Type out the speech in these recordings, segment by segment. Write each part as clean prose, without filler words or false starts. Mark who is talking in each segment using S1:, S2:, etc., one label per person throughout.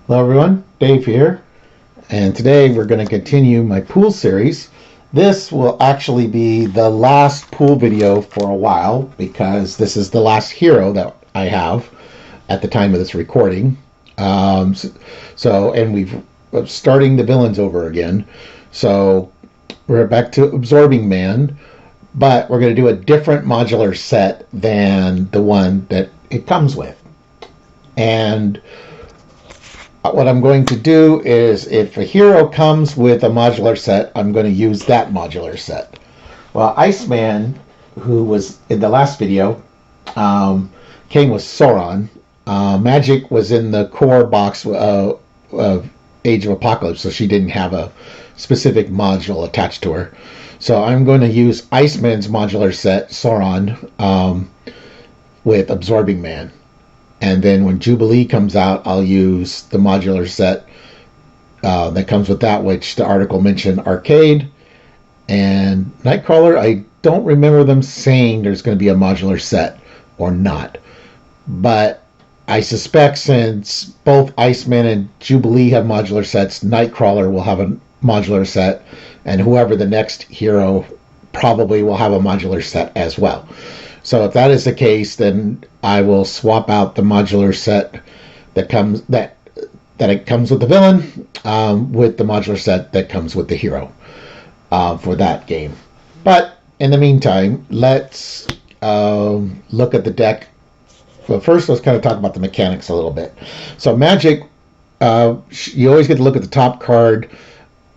S1: Hello everyone, Dave here, and today we're going to continue my pool series. This will actually be the last pool video for a while because this is the last hero that I have at the time of this recording. And we're starting the villains over again. So we're back to Absorbing Man, but we're going to do a different modular set than the one that it comes with. And what I'm going to do is, if a hero comes with a modular set, I'm going to use that modular set. Well, Iceman, who was in the last video, came with Sauron. Magik was in the core box of Age of Apocalypse, so she didn't have a specific module attached to her. So I'm going to use Iceman's modular set, Sauron, with Absorbing Man. And then when Jubilee comes out, I'll use the modular set that comes with that, which the article mentioned Arcade and Nightcrawler. I don't remember them saying there's going to be a modular set or not. But I suspect since both Iceman and Jubilee have modular sets, Nightcrawler will have a modular set, and whoever the next hero probably will have a modular set as well. So if that is the case, then I will swap out the modular set that comes it comes with the villain with the modular set that comes with the hero for that game. But in the meantime, let's look at the deck. Well, first, let's kind of talk about the mechanics a little bit. So Magik, you always get to look at the top card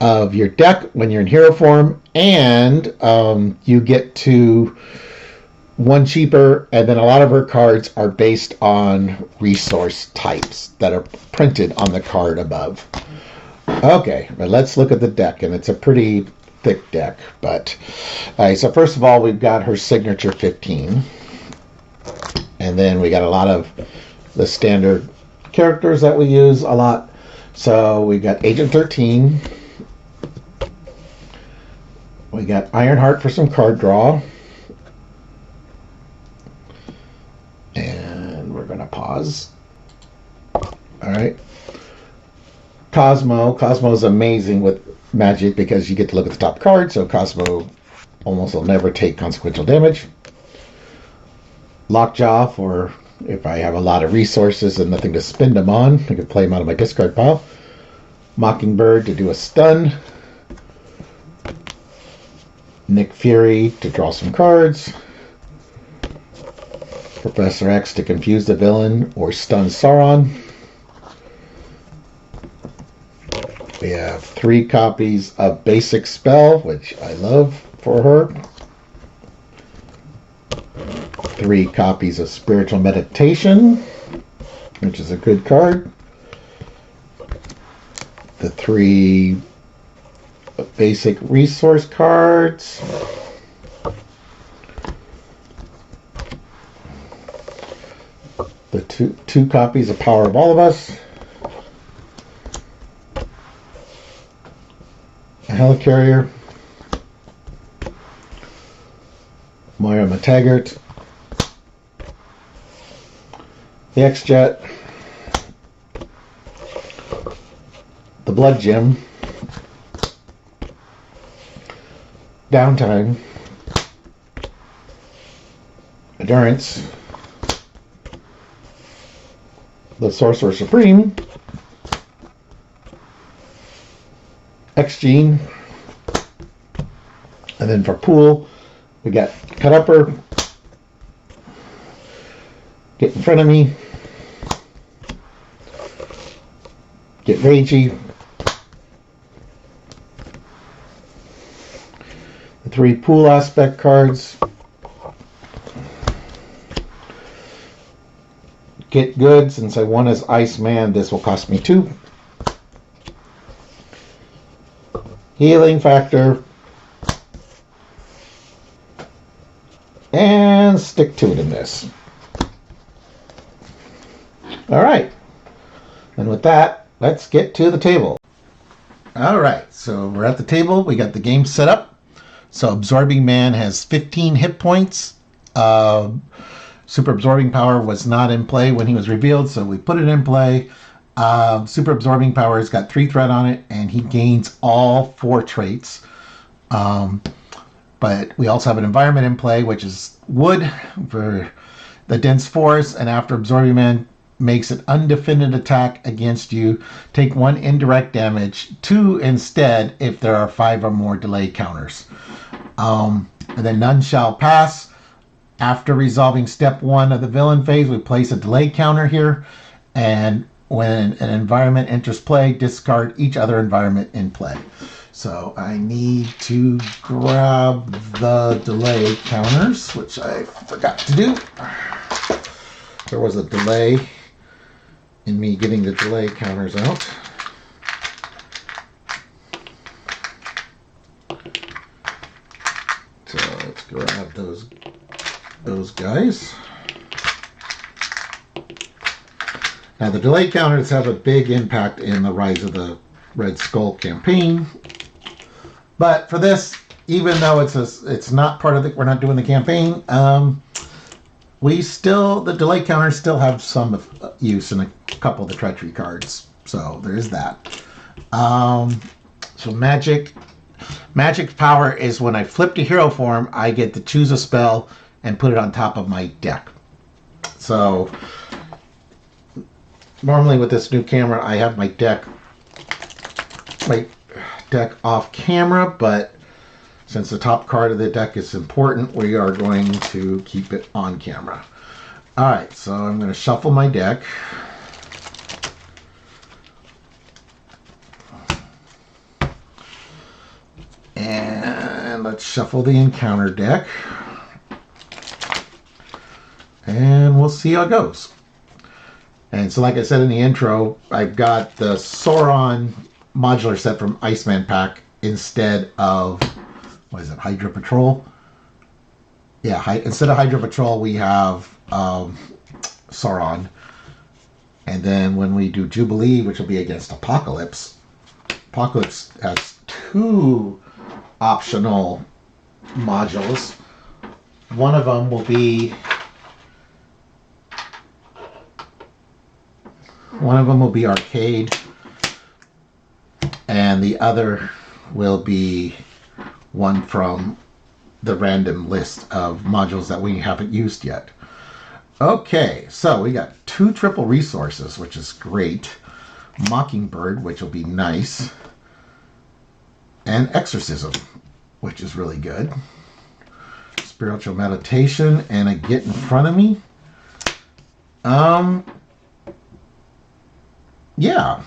S1: of your deck when you're in hero form, and you get to one cheaper, and then a lot of her cards are based on resource types that are printed on the card above. Okay, but let's look at the deck, and it's a pretty thick deck. But all right, so first of all, we've got her signature 15, and then we got a lot of the standard characters that we use a lot. So we got Agent 13, we got Ironheart for some card draw. Going to pause. All right. Cosmo is amazing with Magik because you get to look at the top card, so Cosmo almost will never take consequential damage. Lockjaw for if I have a lot of resources and nothing to spend them on, I can play them out of my discard pile. Mockingbird to do a stun. Nick Fury to draw some cards. Professor X to confuse the villain or stun Sauron. We have 3 copies of Basic Spell, which I love for her. 3 copies of Spiritual Meditation, which is a good card. The 3 basic resource cards. The two copies of Power of All of Us. A Helicarrier. Moira McTaggart. The X-Jet. The Blood Gem. Downtime. Endurance. The Sorcerer Supreme, X-Gene, and then for pool, we got Cut Upper, Get in Front of Me, Get Ragey, the 3 pool aspect cards, Get Good. Since I won as Iceman, this will cost me 2. Healing Factor. And Stick to it in this. Alright. And with that, let's get to the table. Alright, so we're at the table. We got the game set up. So Absorbing Man has 15 hit points. Super Absorbing Power was not in play when he was revealed, so we put it in play. Super absorbing power has got 3 threat on it, and he gains all 4 traits. But we also have an environment in play, which is wood for the dense forest, and after absorbing man makes an undefended attack against you, take 1 indirect damage, 2 instead if there are 5 or more delay counters. And then none shall pass. After resolving step 1 of the villain phase, we place a delay counter here, and when an environment enters play, discard each other environment in play. So I need to grab the delay counters, which I forgot to do. There was a delay in me getting the delay counters out. So let's grab those guys. Now the delay counters have a big impact in the Rise of the Red Skull campaign. But for this, even though it's not part of the, we're not doing the campaign, the delay counters still have some use in a couple of the treachery cards. So there is that. So Magic's power is when I flip to hero form, I get to choose a spell and put it on top of my deck. So normally with this new camera, I have my deck off camera, but since the top card of the deck is important, we are going to keep it on camera. All right, so I'm going to shuffle my deck. And let's shuffle the encounter deck. And we'll see how it goes. And so like I said in the intro, I've got the Sauron modular set from Iceman pack instead of, what is it, Hydra Patrol? Yeah, instead of Hydra Patrol, we have Sauron. And then when we do Jubilee, which will be against Apocalypse, Apocalypse has 2 optional modules. One of them will be Arcade, and the other will be one from the random list of modules that we haven't used yet. Okay, so we got 2 triple resources, which is great. Mockingbird, which will be nice. And Exorcism, which is really good. Spiritual Meditation, and a Get in Front of Me. Yeah,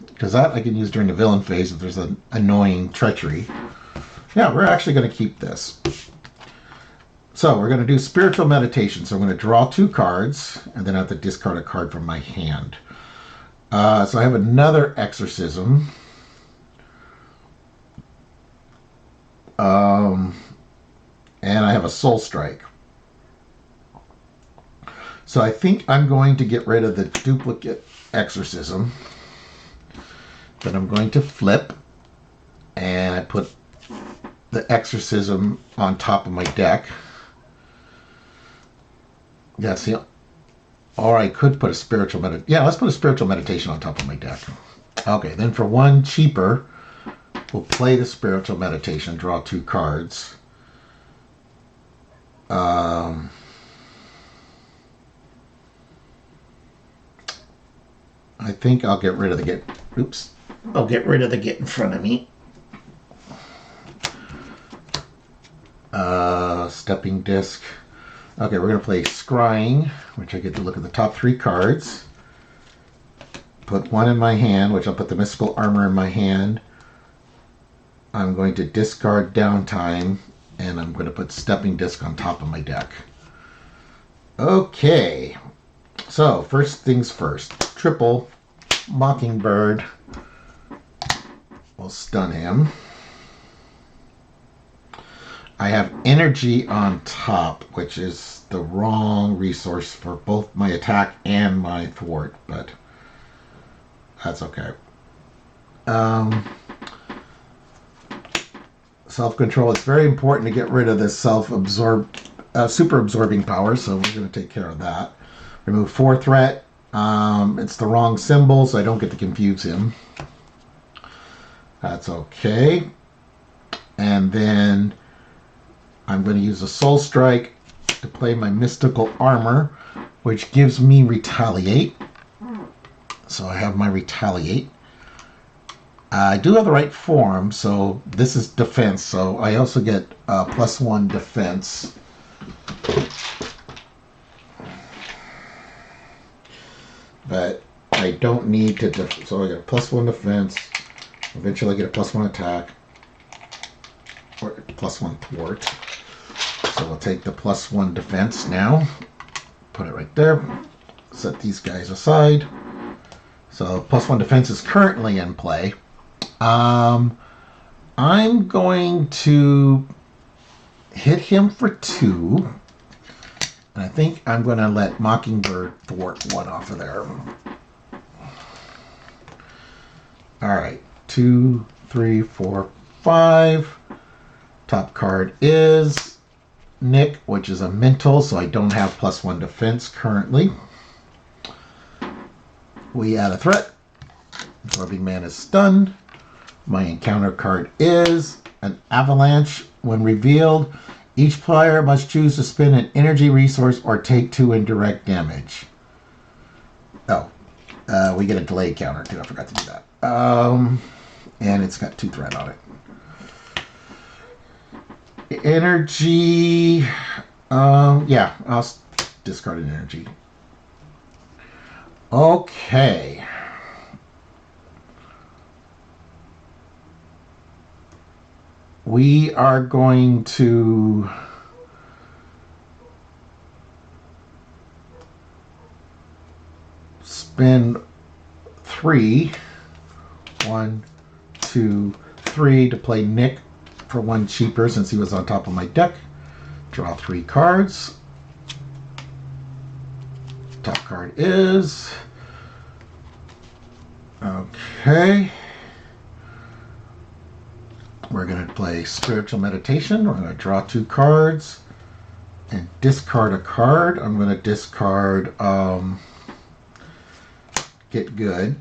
S1: because that I can use during the villain phase if there's an annoying treachery. Yeah, we're actually going to keep this. So we're going to do Spiritual Meditation. So I'm going to draw 2 cards, and then I have to discard a card from my hand. So I have another Exorcism. And I have a Soul Strike. So I think I'm going to get rid of the duplicate Exorcism. Then I'm going to flip, and I put the Exorcism on top of my deck. Yeah, see, or I could put a Spiritual Meditation. Yeah, let's put a Spiritual Meditation on top of my deck. Okay, then for 1 cheaper, we'll play the Spiritual Meditation, draw 2 cards. I think I'll get rid of the get. Oops. I'll get rid of the Get in Front of Me. Stepping Disc. Okay, we're going to play Scrying, which I get to look at the top 3 cards. Put 1 in my hand, which I'll put the Mystical Armor in my hand. I'm going to discard Downtime, and I'm going to put Stepping Disc on top of my deck. Okay. So, first things first. Triple Mockingbird. We'll stun him. I have energy on top, which is the wrong resource for both my attack and my thwart, but that's okay. Self-control. It's very important to get rid of this super absorbing power, so we're going to take care of that. Remove 4 threat. It's the wrong symbol, so I don't get to confuse him. That's okay. And then I'm going to use a Soul Strike to play my Mystical Armor, which gives me Retaliate. So I have my Retaliate. I do have the right form, so this is defense. So I also get +1 defense. But I don't need to, so I get a +1 defense. Eventually I get a +1 attack. Or +1 thwart. So we'll take the +1 defense now. Put it right there. Set these guys aside. So +1 defense is currently in play. I'm going to hit him for 2. And I think I'm going to let Mockingbird thwart 1 off of there. All right. 2, 3, 4, 5. Top card is Nick, which is a mental, so I don't have +1 defense currently. We add a threat. Absorbing Man is stunned. My encounter card is an Avalanche. When revealed, each player must choose to spend an energy resource or take 2 indirect damage. Oh, we get a delay counter too. I forgot to do that. And it's got 2 threat on it. Energy. Yeah, I'll discard an energy. Okay. We are going to spend 3. 1, 2, 3 to play Nick for 1 cheaper since he was on top of my deck. Draw 3 cards. Top card is... Okay. We're going to play Spiritual Meditation. We're going to draw 2 cards and discard a card. I'm going to discard Get Good.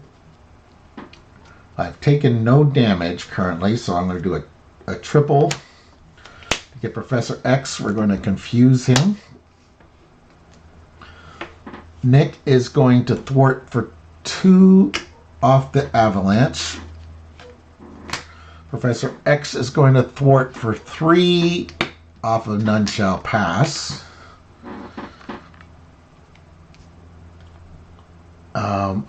S1: I've taken no damage currently, so I'm going to do a triple. To get Professor X, we're going to confuse him. Nick is going to thwart for 2 off the Avalanche. Professor X is going to thwart for 3 off of None Shall Pass.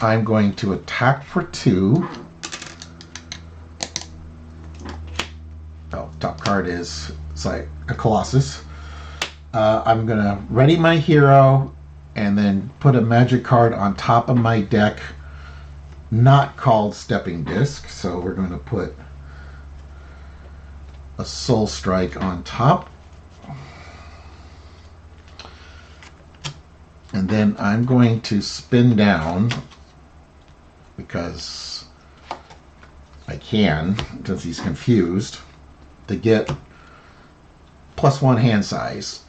S1: I'm going to attack for 2. Oh, top card is like a Colossus. I'm going to ready my hero and then put a magic card on top of my deck, not called Stepping Disc. So we're going to put a Soul Strike on top. And then I'm going to spin down, because I can, since he's confused, to get +1 hand size.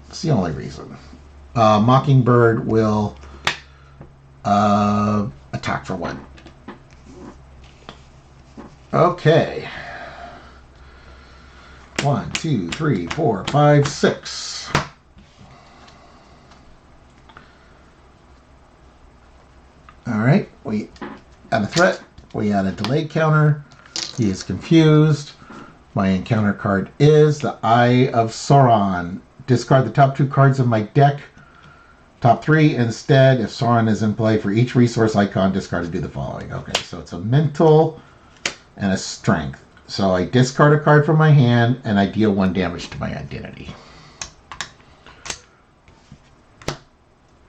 S1: It's the only reason. Mockingbird will attack for 1. Okay. 1, 2, 3, 4, 5, 6. All right, we add a threat. We add a delay counter. He is confused. My encounter card is the Eye of Sauron. Discard the top 2 cards of my deck. Top 3 instead. If Sauron is in play, for each resource icon, discard to do the following. Okay, so it's a mental and a strength. So I discard a card from my hand and I deal 1 damage to my identity.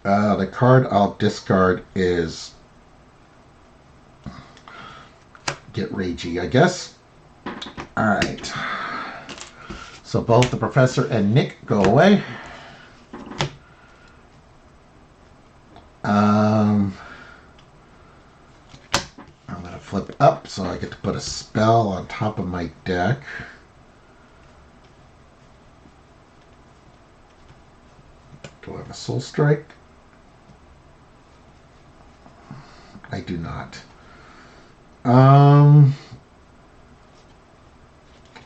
S1: The card I'll discard is Get Ragey, I guess. Alright. So both the Professor and Nick go away. I'm going to flip it up so I get to put a spell on top of my deck. Do I have a Soul Strike? I do not.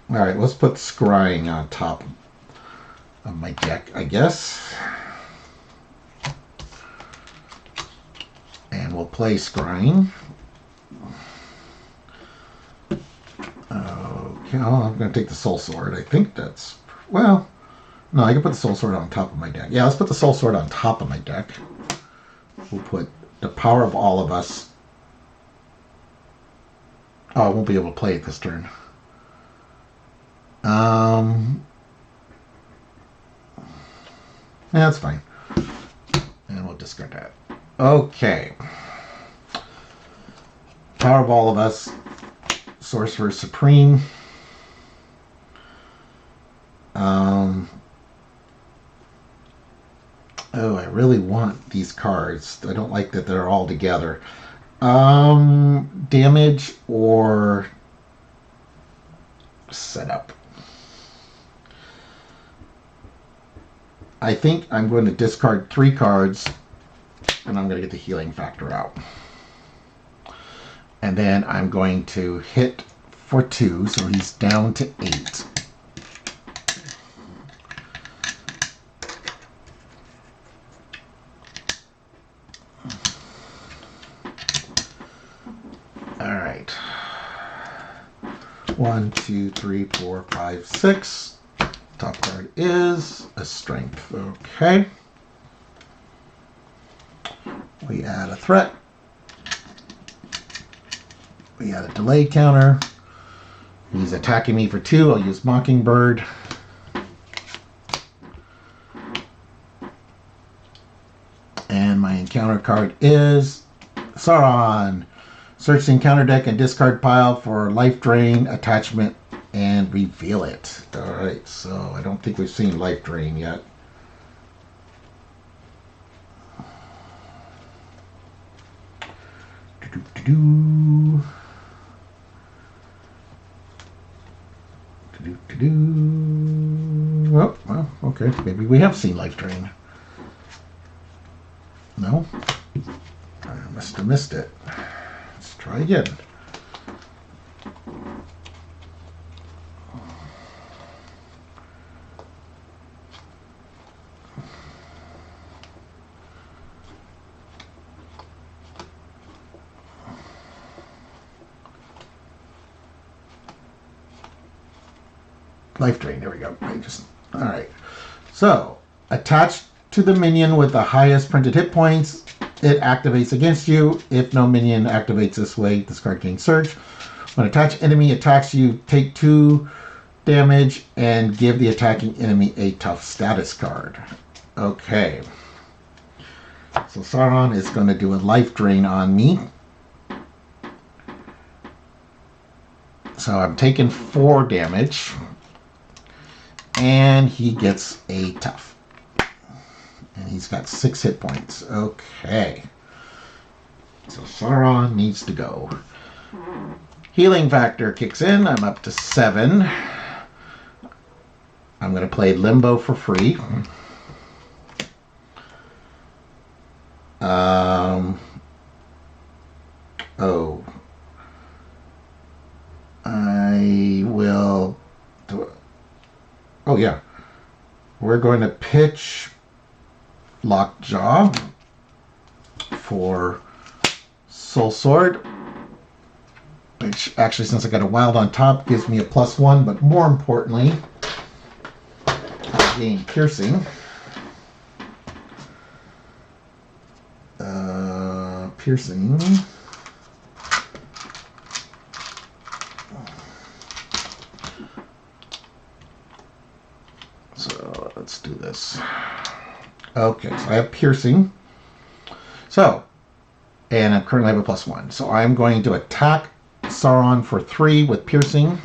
S1: Alright, let's put scrying on top of my deck, I guess. And we'll play scrying. Okay, I'm going to take the soul sword. I think that's... Well, no, I can put the soul sword on top of my deck. Yeah, let's put the soul sword on top of my deck. We'll put the power of all of us. Oh, I won't be able to play it this turn. Yeah, that's fine. And we'll discard that. Okay. Power of all of us. Sorcerer Supreme. Oh, I really want these cards. I don't like that they're all together. Damage or setup. I think I'm going to discard 3 cards, and I'm going to get the healing factor out. And then I'm going to hit for 2, so he's down to 8. All right. 1, 2, 3, 4, 5, 6. Top card is a strength. Okay. We add a threat. We add a delay counter. He's attacking me for 2. I'll use Mockingbird. And my encounter card is Sauron. Search the encounter deck and discard pile for life drain, attachment, and reveal it. Alright, so I don't think we've seen life drain yet. Oh, well, okay. Maybe we have seen life drain. No? I must have missed it. Let's try again. Life drain, there we go. All right. So, attached to the minion with the highest printed hit points, it activates against you. If no minion activates this way, this card gains surge. When attached enemy attacks you, take 2 damage and give the attacking enemy a tough status card. Okay. So Sauron is going to do a life drain on me. So I'm taking 4 damage. And he gets a tough. And he's got 6 hit points. Okay. So Sauron needs to go. Healing factor kicks in. I'm up to 7. I'm going to play Limbo for free. Oh. I will do it. Oh, yeah. We're going to pitch Lockjaw for Soul Sword, which actually, since I got a wild on top, gives me a +1, but more importantly, I gain Piercing. Piercing. So let's do this. Okay, so I have Piercing. So, and I currently have a +1. So I'm going to attack Sauron for 3 with Piercing.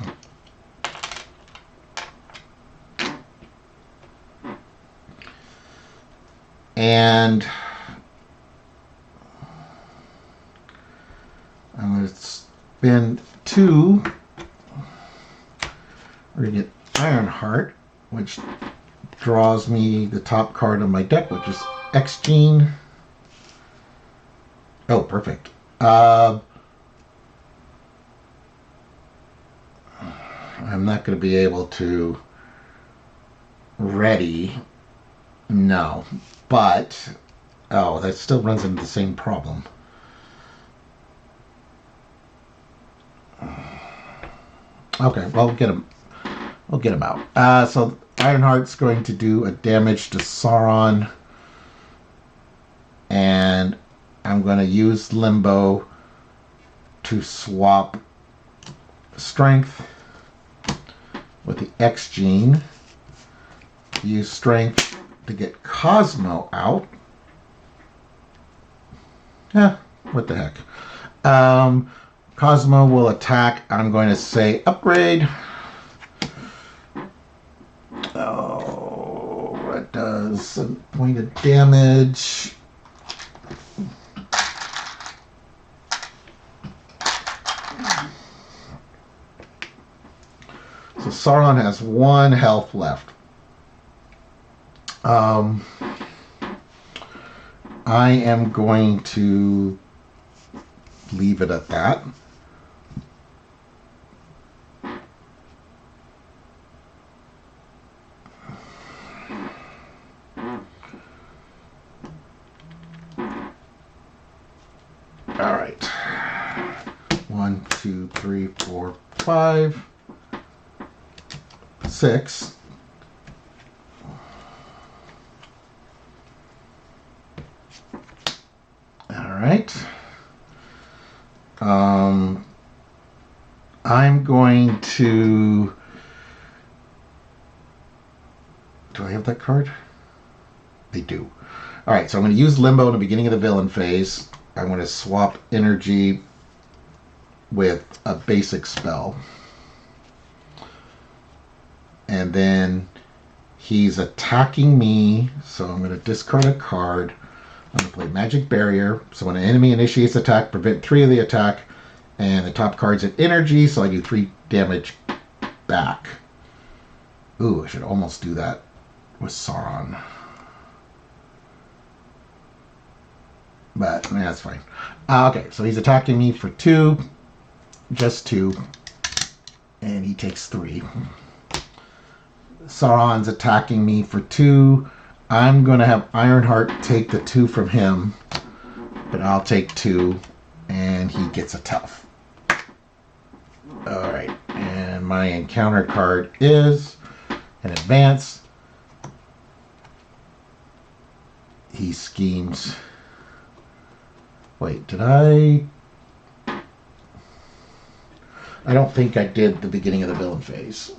S1: And I'm going to spend 2. We're going to get Ironheart, which draws me the top card of my deck, which is X-Gene. Oh, perfect. I'm not going to be able to ready. No. But, oh, that still runs into the same problem. Okay, well, we'll get him out. So Ironheart's going to do a damage to Sauron. And I'm going to use Limbo to swap Strength with the X gene. Use Strength to get Cosmo out. What the heck. Cosmo will attack. I'm going to say upgrade. Oh, that does a point of damage. So Sauron has 1 health left. I am going to leave it at that. All right. 1, 2, 3, 4, 5, 6. All right. I'm going to... Do I have that card? They do. All right, so I'm going to use Limbo in the beginning of the villain phase. I'm going to swap energy with a basic spell. And then he's attacking me, so I'm going to discard a card. I'm going to play Magic Barrier. So when an enemy initiates attack, prevent 3 of the attack. And the top card's at energy, so I do 3 damage back. Ooh, I should almost do that with Sauron. But that's fine. Okay, so he's attacking me for 2. Just 2. And he takes 3. Sauron's attacking me for 2. I'm going to have Ironheart take the 2 from him. But I'll take 2. And he gets a tough. Alright. And my encounter card is an advance. He schemes. Wait, did I don't think I did the beginning of the villain phase.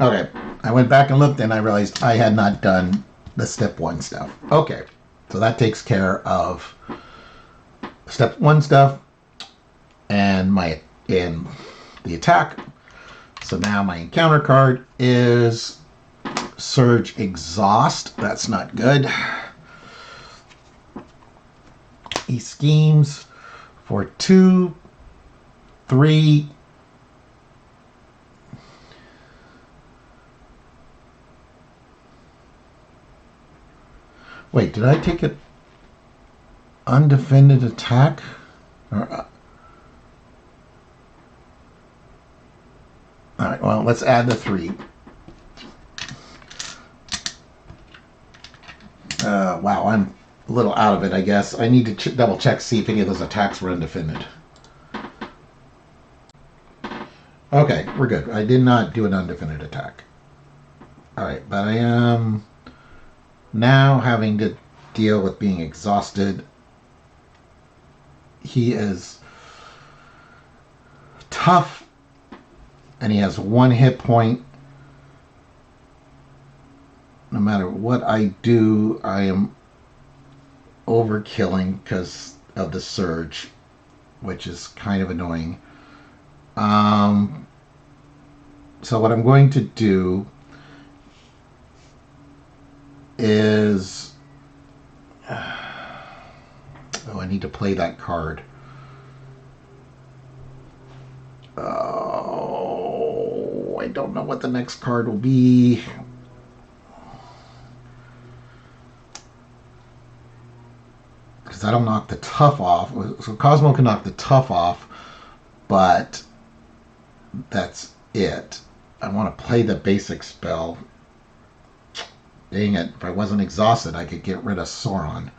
S1: Okay, I went back and looked and I realized I had not done the step 1 stuff. Okay, so that takes care of step 1 stuff and the attack. So now my encounter card is Surge Exhaust. That's not good. He schemes for 2, 3. Wait, did I take an undefended attack? All right, well, let's add the 3. Wow, I'm a little out of it, I guess. I need to double check, see if any of those attacks were undefended. Okay, we're good. I did not do an undefended attack. Alright, but I am now having to deal with being exhausted. He is tough, and he has 1 hit point. No matter what I do, I am overkilling because of the surge, which is kind of annoying. So what I'm going to do is... Oh, I need to play that card. Oh, I don't know what the next card will be. Because that'll knock the tough off. So Cosmo can knock the tough off, but that's it. I want to play the basic spell. Dang it, if I wasn't exhausted, I could get rid of Sauron.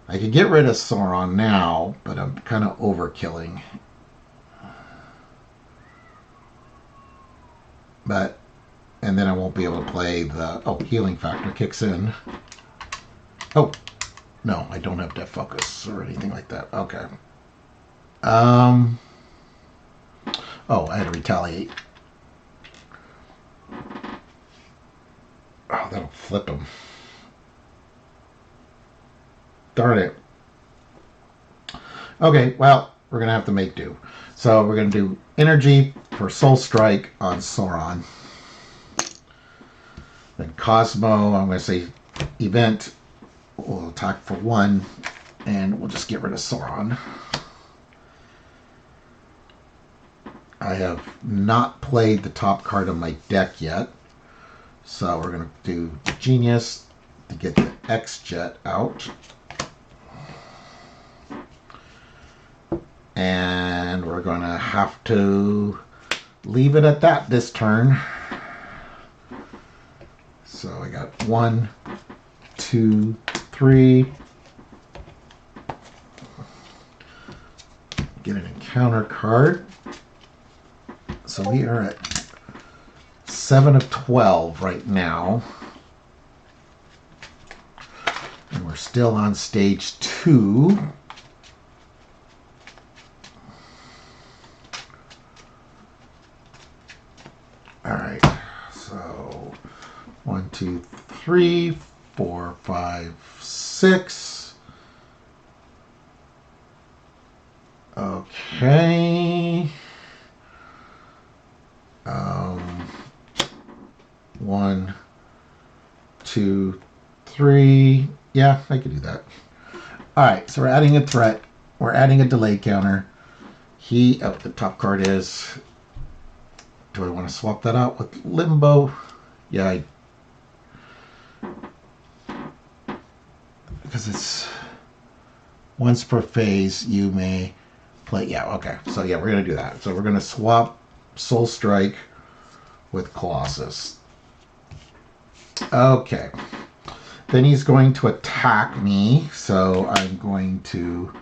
S1: I could get rid of Sauron now, but I'm kind of overkilling. But, and then I won't be able to play the, oh, healing factor kicks in. Oh, no, I don't have death focus or anything like that. Okay. Oh, I had to retaliate. Oh, that'll flip him. Darn it. Okay, well, we're going to have to make do. So we're going to do energy for Soul Strike on Sauron. Then Cosmo, I'm going to say event, will attack for 1, and we'll just get rid of Sauron. I have not played the top card of my deck yet, so we're going to do the Genius to get the X-Jet out. And we're going to have to leave it at that this turn. So I got 1, 2, 3. Get an encounter card. So we are at 7 of 12 right now. And we're still on stage 2. All right, so 1, 2, 3, 4, 5, 6. Okay. 1, 2, 3. Yeah, I could do that. All right, so we're adding a threat. We're adding a delay counter. The top card is. Do I want to swap that out with Limbo? Yeah, because it's once per phase you may play. Yeah, okay. So yeah, we're going to do that. So we're going to swap Soul Strike with Colossus. Okay. Then he's going to attack me. So I'm going to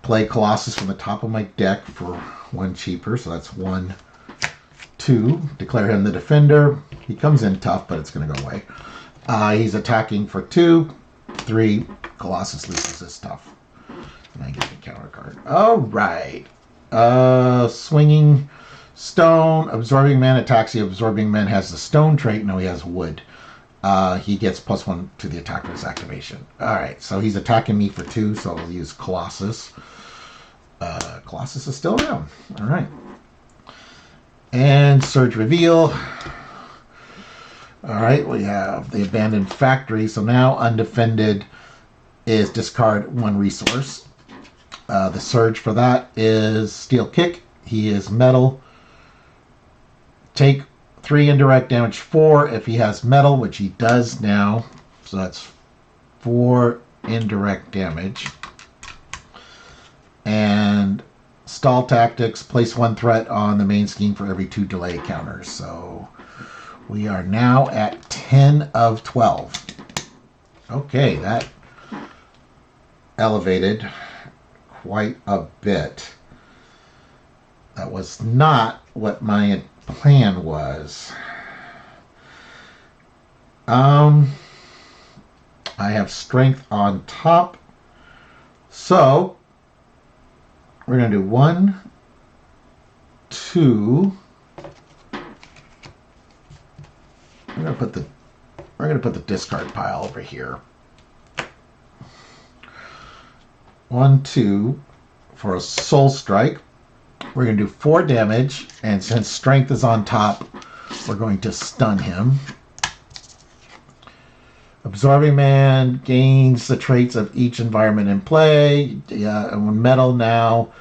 S1: play Colossus from the top of my deck for 1 cheaper. So that's 1, 2. Declare him the defender. He comes in tough, but it's going to go away. He's attacking for 2, 3. Colossus loses his tough. And I get the counter card. All right. Swinging stone. Absorbing Man attacks. The Absorbing Man has the stone trait. No, he has wood. He gets +1 to the attacker's activation. All right. So he's attacking me for 2, so I'll use Colossus. Colossus is still around. All right. And Surge Reveal. All right, we have the Abandoned Factory. So now undefended is discard 1 resource. The Surge for that is Steel Kick. He is metal. Take 3 indirect damage, 4 if he has metal, which he does now. So that's 4 indirect damage. And Stall Tactics, place 1 threat on the main scheme for every 2 delay counters. So we are now at 10 of 12. Okay, that elevated quite a bit. That was not what my plan was. I have strength on top. So we're going to do 1, 2. We're going to put the discard pile over here. 1, 2 for a Soul Strike. We're going to do 4 damage, and since strength is on top, we're going to stun him. Absorbing Man gains the traits of each environment in play. Yeah, and when metal now,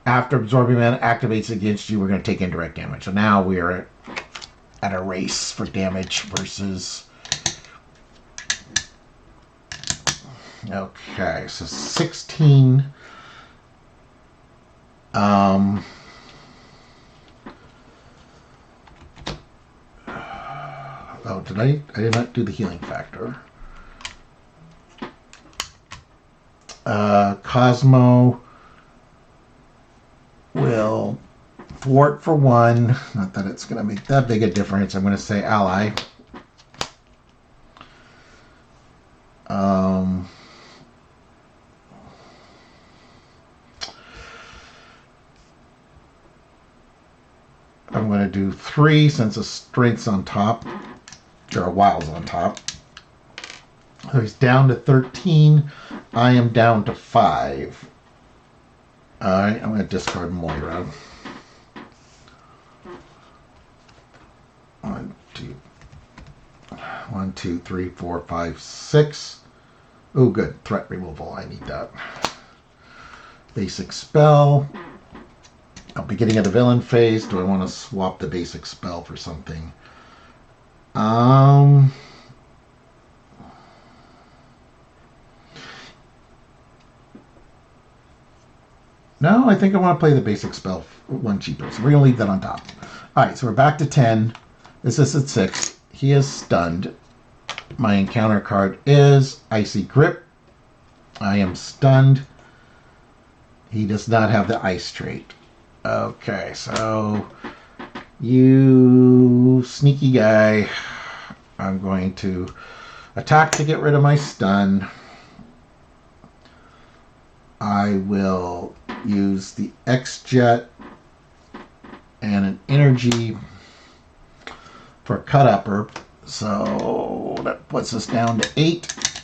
S1: after Absorbing Man activates against you, we're going to take indirect damage. So now we are at a race for damage versus Okay, so 16. Oh, did I did not do the healing factor. Cosmo will thwart for 1. Not that it's going to make that big a difference. I'm going to say ally. I'm going to do 3 since the strength's on top, or a wild's on top. So he's down to 13. I am down to 5. Alright, I'm going to discard Moira. 1, 2, 3, 4, 5, 6. Oh, good. Threat removal. I need that. Basic spell. Beginning of the villain phase. Do I want to swap the basic spell for something? No, I think I want to play the basic spell 1 cheaper. So we're going to leave that on top. Alright, so we're back to 10. This is at 6. He is stunned. My encounter card is Icy Grip. I am stunned. He does not have the ice trait. Okay, so you sneaky guy. I'm going to attack to get rid of my stun. I will use the X-Jet and an energy for a cut-upper. So that puts us down to 8.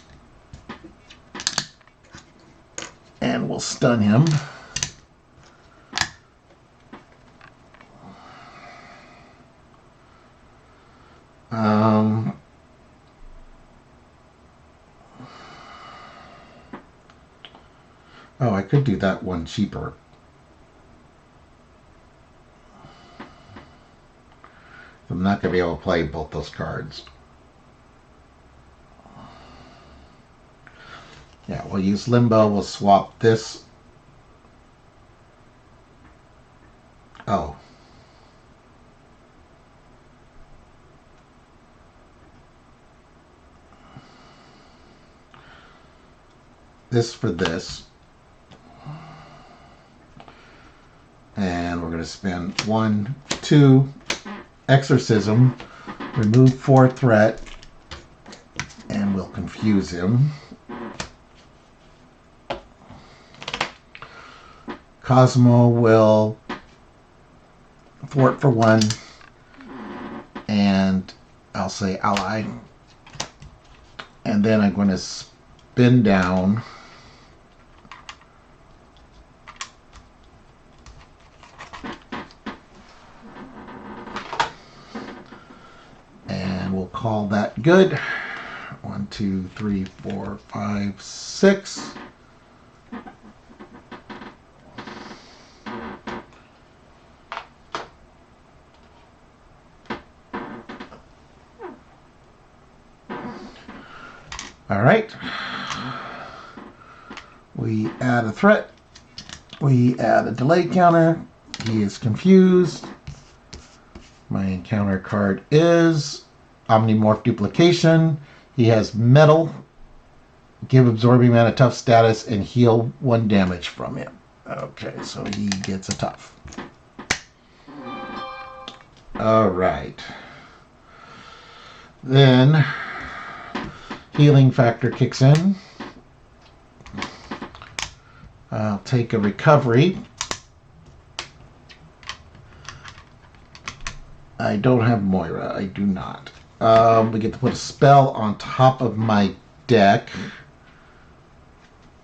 S1: And we'll stun him. Oh, I could do that 1 cheaper. I'm not going to be able to play both those cards. Yeah, we'll use Limbo. We'll swap this. Oh. This for this. And we're going to spend 1, 2, Exorcism, remove 4 threat, and we'll confuse him. Cosmo will thwart for 1, and I'll say ally. And then I'm going to spin down. And we'll call that good. 1, 2, 3, 4, 5, 6. All right. We add a threat. We add a delay counter. He is confused. My encounter card is Omnimorph Duplication. He has Metal. Give Absorbing Man a tough status and heal 1 damage from him. Okay, so he gets a tough. All right. Then healing factor kicks in. I'll take a recovery. I don't have Moira. I do not. We get to put a spell on top of my deck.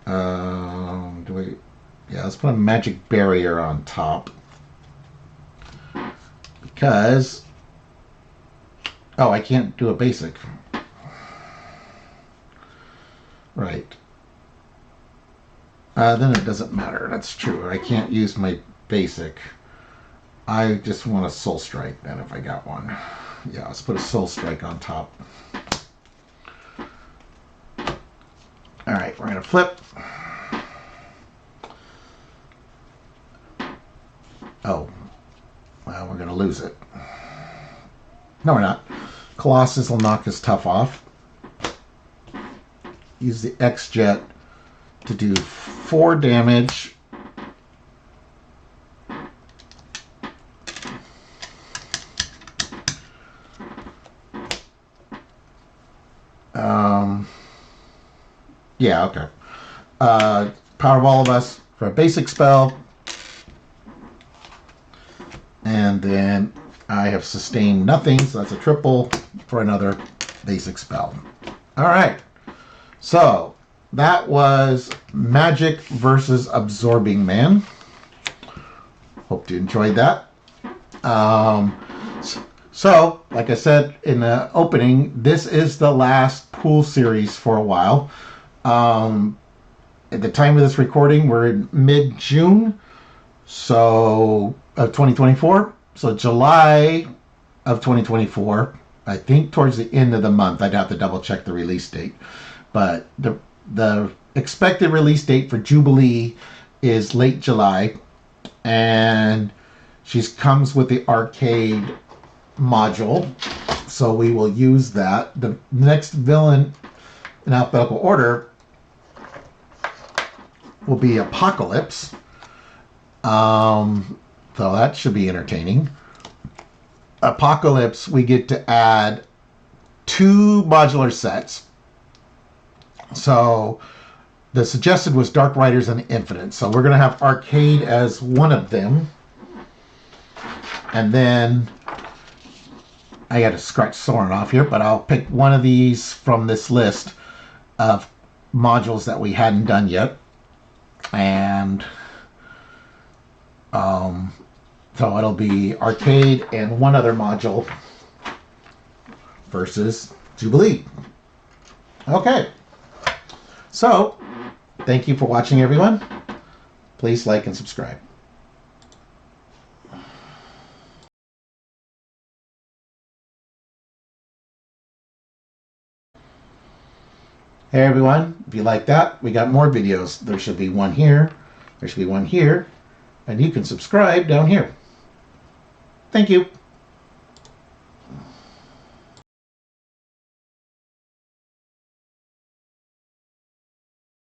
S1: Yeah, let's put a magic barrier on top. Because... oh, I can't do a basic. Right. Then it doesn't matter. That's true. I can't use my basic. I just want a Soul Strike then if I got one. Yeah, let's put a Soul Strike on top. Alright, we're We're going to flip. Oh, well, we're going to lose it. No, we're not. Colossus will knock his tough off. Use the X-Jet to do 4 damage. Yeah, okay. Power of all of us for a basic spell. And then I have sustained nothing, so that's a triple for another basic spell. All right. So that was Magik versus Absorbing Man. Hope you enjoyed that. So, like I said in the opening, this is the last pool series for a while. At the time of this recording, we're in mid-June, so of 2024. So July of 2024, I think towards the end of the month. I'd have to double check the release date. But the expected release date for Jubilee is late July, and she comes with the arcade module, so we will use that. The next villain in alphabetical order will be Apocalypse. So that should be entertaining. Apocalypse, we get to add 2 modular sets. So the suggested was Dark Riders and Infinite. So we're going to have Arcade as one of them. And then I got to scratch Sauron off here, but I'll pick one of these from this list of modules that we hadn't done yet. And so it'll be Arcade and one other module versus Jubilee. Okay. So, thank you for watching, everyone. Please like and subscribe. Hey everyone, if you like that, we got more videos. There should be one here, there should be one here, and you can subscribe down here. Thank you.